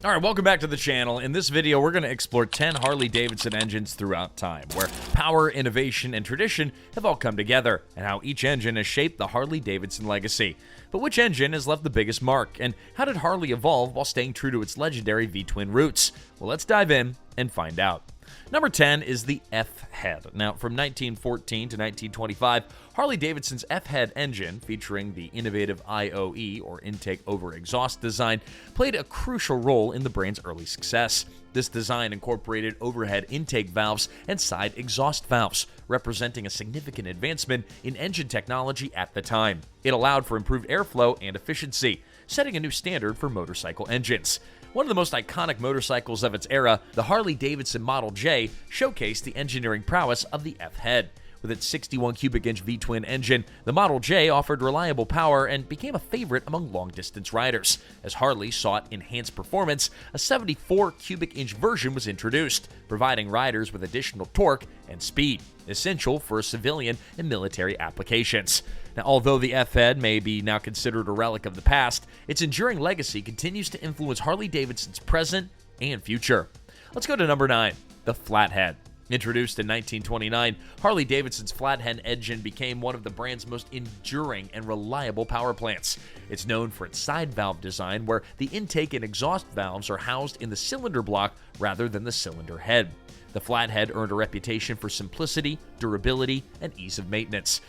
Alright, welcome back to the channel. In this video, we're going to explore 10 Harley-Davidson engines throughout time, where power, innovation, and tradition have all come together, and how each engine has shaped the Harley-Davidson legacy. But which engine has left the biggest mark, and how did Harley evolve while staying true to its legendary V-twin roots? Well, let's dive in and find out. Number 10 is the F-head. Now, from 1914 to 1925, Harley-Davidson's F-head engine, featuring the innovative IOE, or intake over exhaust design, played a crucial role in the brand's early success. This design incorporated overhead intake valves and side exhaust valves, representing a significant advancement in engine technology at the time. It allowed for improved airflow and efficiency, setting a new standard for motorcycle engines. One of the most iconic motorcycles of its era, the Harley-Davidson Model J, showcased the engineering prowess of the F-head. With its 61 cubic inch V-twin engine, the Model J offered reliable power and became a favorite among long-distance riders. As Harley sought enhanced performance, a 74 cubic inch version was introduced, providing riders with additional torque and speed, essential for civilian and military applications. Now, although the F-head may be now considered a relic of the past, its enduring legacy continues to influence Harley-Davidson's present and future. Let's go to number 9, the Flathead. Introduced in 1929, Harley-Davidson's flathead engine became one of the brand's most enduring and reliable power plants. It's known for its side valve design, where the intake and exhaust valves are housed in the cylinder block rather than the cylinder head. The flathead earned a reputation for simplicity, durability, and ease of maintenance.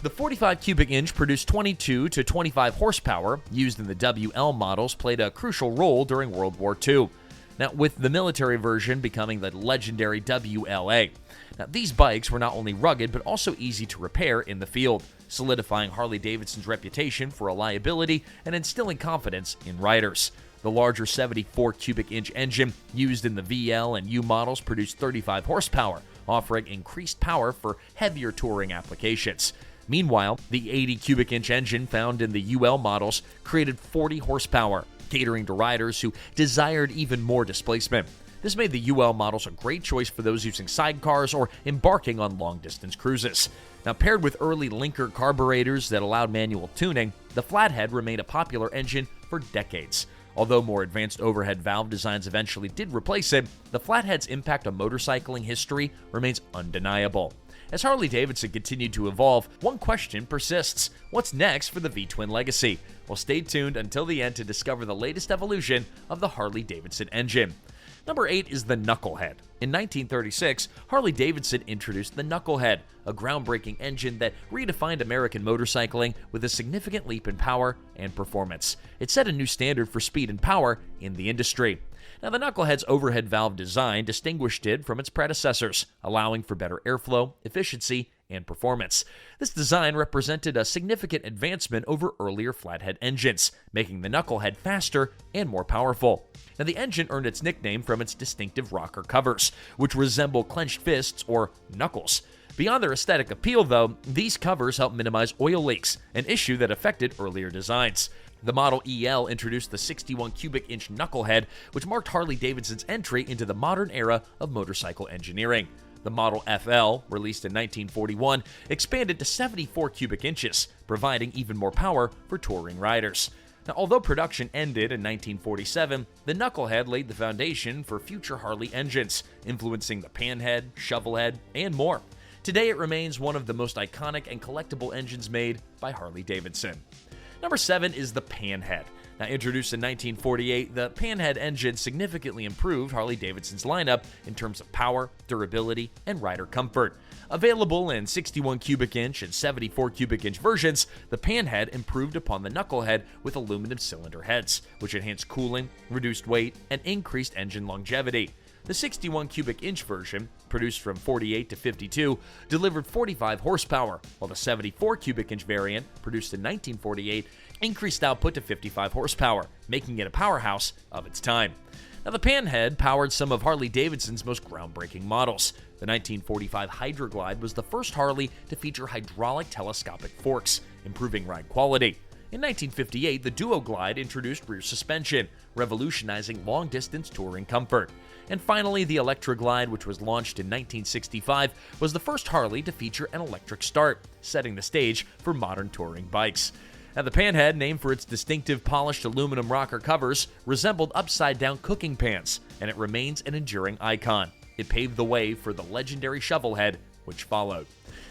The 45 cubic inch produced 22 to 25 horsepower, used in the WL models, played a crucial role during World War II. Now, with the military version becoming the legendary WLA. Now, these bikes were not only rugged, but also easy to repair in the field, solidifying Harley-Davidson's reputation for reliability and instilling confidence in riders. The larger 74 cubic inch engine used in the VL and U models produced 35 horsepower, offering increased power for heavier touring applications. Meanwhile, the 80 cubic inch engine found in the UL models created 40 horsepower, catering to riders who desired even more displacement. This made the UL models a great choice for those using sidecars or embarking on long-distance cruises. Now, paired with early linker carburetors that allowed manual tuning, the Flathead remained a popular engine for decades. Although more advanced overhead valve designs eventually did replace it, the Flathead's impact on motorcycling history remains undeniable. As Harley-Davidson continued to evolve, one question persists: what's next for the V-twin legacy? Well, stay tuned until the end to discover the latest evolution of the Harley-Davidson engine. Number 8 is the Knucklehead. In 1936, Harley-Davidson introduced the Knucklehead, a groundbreaking engine that redefined American motorcycling with a significant leap in power and performance. It set a new standard for speed and power in the industry. Now, the Knucklehead's overhead valve design distinguished it from its predecessors, allowing for better airflow, efficiency, and performance. This design represented a significant advancement over earlier flathead engines, making the Knucklehead faster and more powerful. Now, the engine earned its nickname from its distinctive rocker covers, which resemble clenched fists or knuckles. Beyond their aesthetic appeal, though, these covers help minimize oil leaks, an issue that affected earlier designs. The Model EL introduced the 61 cubic inch Knucklehead, which marked Harley-Davidson's entry into the modern era of motorcycle engineering. The Model FL, released in 1941, expanded to 74 cubic inches, providing even more power for touring riders. Now, although production ended in 1947, the Knucklehead laid the foundation for future Harley engines, influencing the Panhead, Shovelhead, and more. Today, it remains one of the most iconic and collectible engines made by Harley-Davidson. Number 7 is the Panhead. Now, introduced in 1948, the Panhead engine significantly improved Harley-Davidson's lineup in terms of power, durability, and rider comfort. Available in 61 cubic inch and 74 cubic inch versions, the Panhead improved upon the Knucklehead with aluminum cylinder heads, which enhanced cooling, reduced weight, and increased engine longevity. The 61 cubic inch version, produced from 48 to 52, delivered 45 horsepower, while the 74 cubic inch variant, produced in 1948, increased output to 55 horsepower, making it a powerhouse of its time. Now, the Panhead powered some of Harley-Davidson's most groundbreaking models. The 1945 Hydroglide was the first Harley to feature hydraulic telescopic forks, improving ride quality. In 1958, the Duoglide introduced rear suspension, revolutionizing long-distance touring comfort. And finally, the Electroglide, which was launched in 1965, was the first Harley to feature an electric start, setting the stage for modern touring bikes. Now, the Panhead, named for its distinctive polished aluminum rocker covers, resembled upside-down cooking pans, and it remains an enduring icon. It paved the way for the legendary Shovelhead, which followed.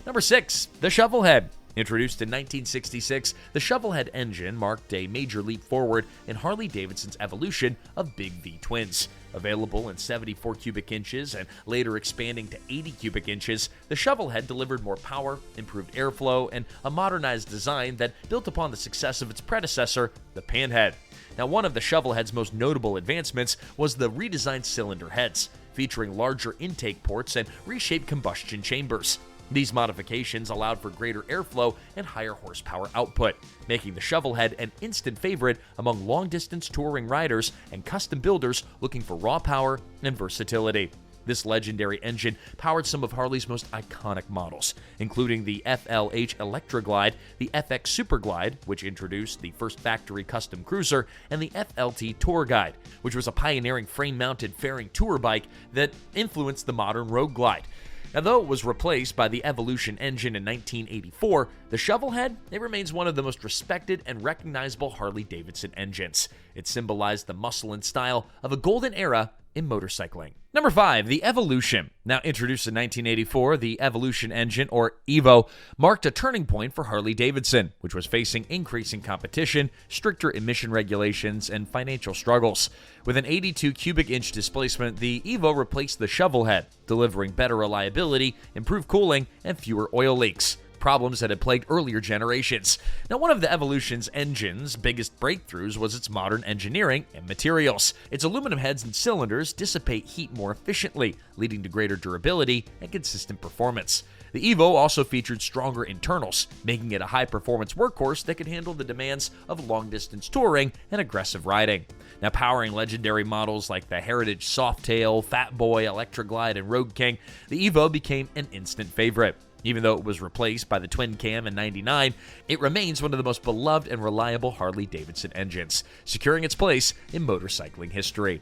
Number 6, the Shovelhead. Introduced in 1966, the Shovelhead engine marked a major leap forward in Harley-Davidson's evolution of Big V twins. Available in 74 cubic inches and later expanding to 80 cubic inches, the Shovelhead delivered more power, improved airflow, and a modernized design that built upon the success of its predecessor, the Panhead. Now, one of the Shovelhead's most notable advancements was the redesigned cylinder heads, featuring larger intake ports and reshaped combustion chambers. These modifications allowed for greater airflow and higher horsepower output, making the Shovelhead an instant favorite among long-distance touring riders and custom builders looking for raw power and versatility. This legendary engine powered some of Harley's most iconic models, including the FLH Electroglide, the FX Superglide, which introduced the first factory custom cruiser, and the FLT Tour Guide, which was a pioneering frame-mounted fairing tour bike that influenced the modern Road Glide. Now, though it was replaced by the Evolution engine in 1984, the Shovelhead, it remains one of the most respected and recognizable Harley-Davidson engines. It symbolized the muscle and style of a golden era in motorcycling. Number 5, the Evolution. Now introduced in 1984, the Evolution engine, or EVO, marked a turning point for Harley-Davidson, which was facing increasing competition, stricter emission regulations, and financial struggles. With an 82 cubic inch displacement, the EVO replaced the Shovelhead, delivering better reliability, improved cooling, and fewer oil leaks, problems that had plagued earlier generations. Now, one of the Evolution's engine's biggest breakthroughs was its modern engineering and materials. Its aluminum heads and cylinders dissipate heat more efficiently, leading to greater durability and consistent performance. The EVO also featured stronger internals, making it a high-performance workhorse that could handle the demands of long-distance touring and aggressive riding. Now, powering legendary models like the Heritage Softail, Fat Boy, Electroglide, and Road King, the EVO became an instant favorite. Even though it was replaced by the Twin Cam in '99, it remains one of the most beloved and reliable Harley-Davidson engines, securing its place in motorcycling history.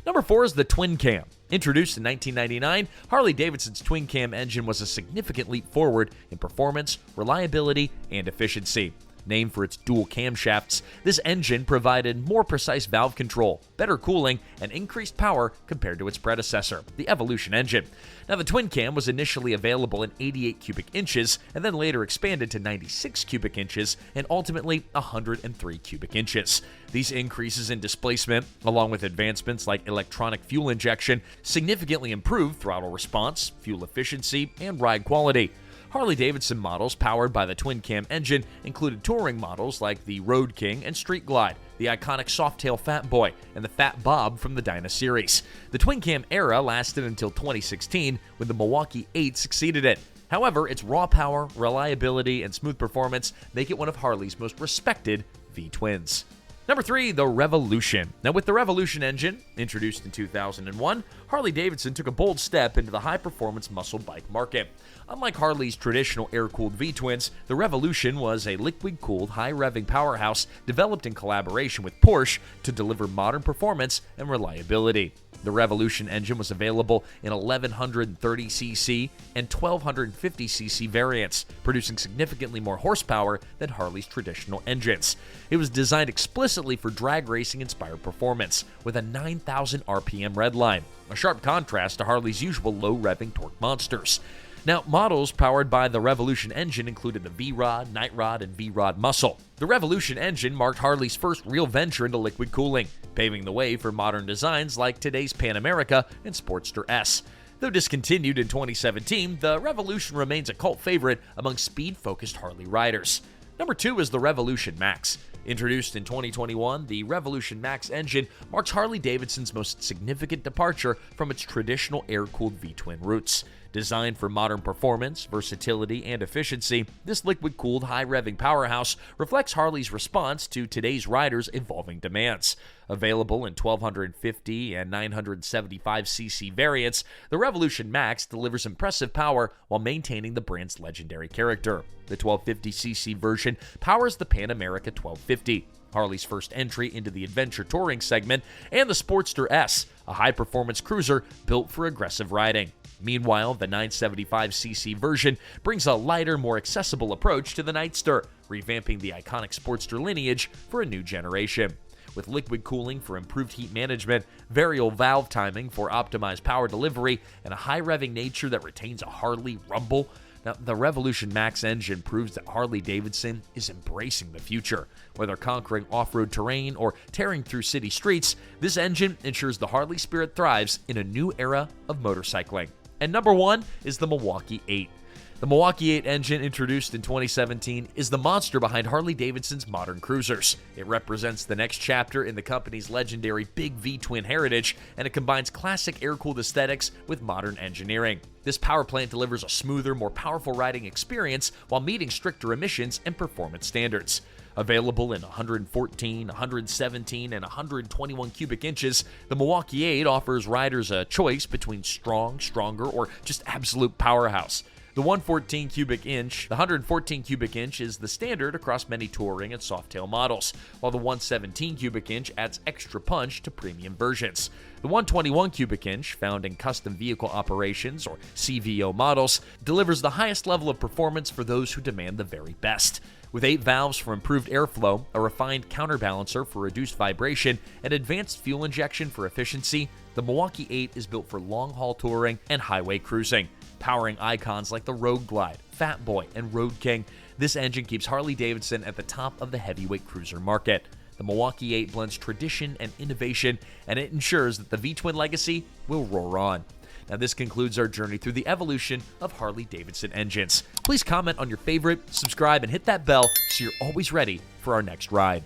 Number 4 is the Twin Cam. Introduced in 1999, Harley-Davidson's Twin Cam engine was a significant leap forward in performance, reliability, and efficiency. Named for its dual camshafts, this engine provided more precise valve control, better cooling, and increased power compared to its predecessor, the Evolution engine. Now, the Twin Cam was initially available in 88 cubic inches and then later expanded to 96 cubic inches and ultimately 103 cubic inches. These increases in displacement, along with advancements like electronic fuel injection, significantly improved throttle response, fuel efficiency, and ride quality. Harley-Davidson models powered by the Twin Cam engine included touring models like the Road King and Street Glide, the iconic Softail Fat Boy, and the Fat Bob from the Dyna series. The Twin Cam era lasted until 2016, when the Milwaukee 8 succeeded it. However, its raw power, reliability, and smooth performance make it one of Harley's most respected V-twins. Number 3, the Revolution. Now, with the Revolution engine, introduced in 2001, Harley-Davidson took a bold step into the high-performance muscle bike market. Unlike Harley's traditional air-cooled V-twins, the Revolution was a liquid-cooled, high-revving powerhouse developed in collaboration with Porsche to deliver modern performance and reliability. The Revolution engine was available in 1130cc and 1250cc variants, producing significantly more horsepower than Harley's traditional engines. It was designed explicitly for drag racing-inspired performance, with a 9,000 RPM redline, a sharp contrast to Harley's usual low-revving torque monsters. Now, models powered by the Revolution engine included the V-Rod, Night Rod, and V-Rod Muscle. The Revolution engine marked Harley's first real venture into liquid cooling, paving the way for modern designs like today's Pan America and Sportster S. Though discontinued in 2017, the Revolution remains a cult favorite among speed-focused Harley riders. Number 2 is the Revolution Max. Introduced in 2021, the Revolution Max engine marks Harley-Davidson's most significant departure from its traditional air-cooled V-twin roots. Designed for modern performance, versatility, and efficiency, this liquid-cooled, high-revving powerhouse reflects Harley's response to today's riders' evolving demands. Available in 1250 and 975cc variants, the Revolution Max delivers impressive power while maintaining the brand's legendary character. The 1250cc version powers the Pan America 1250, Harley's first entry into the adventure touring segment, and the Sportster S, a high-performance cruiser built for aggressive riding. Meanwhile, the 975cc version brings a lighter, more accessible approach to the Nightster, revamping the iconic Sportster lineage for a new generation. With liquid cooling for improved heat management, variable valve timing for optimized power delivery, and a high-revving nature that retains a Harley rumble, now, the Revolution Max engine proves that Harley-Davidson is embracing the future. Whether conquering off-road terrain or tearing through city streets, this engine ensures the Harley spirit thrives in a new era of motorcycling. And number 1 is the Milwaukee 8. The Milwaukee 8 engine, introduced in 2017, is the monster behind Harley-Davidson's modern cruisers. It represents the next chapter in the company's legendary Big V-twin heritage, and it combines classic air-cooled aesthetics with modern engineering. This power plant delivers a smoother, more powerful riding experience while meeting stricter emissions and performance standards. Available in 114, 117, and 121 cubic inches, the Milwaukee 8 offers riders a choice between strong, stronger, or just absolute powerhouse. The 114 cubic inch is the standard across many touring and softail models, while the 117 cubic inch adds extra punch to premium versions. The 121 cubic inch, found in custom vehicle operations or CVO models, delivers the highest level of performance for those who demand the very best. With 8 valves for improved airflow, a refined counterbalancer for reduced vibration, and advanced fuel injection for efficiency, the Milwaukee 8 is built for long-haul touring and highway cruising. Powering icons like the Road Glide, Fat Boy, and Road King, this engine keeps Harley-Davidson at the top of the heavyweight cruiser market. The Milwaukee 8 blends tradition and innovation, and it ensures that the V-twin legacy will roar on. Now, this concludes our journey through the evolution of Harley-Davidson engines. Please comment on your favorite, subscribe, and hit that bell so you're always ready for our next ride.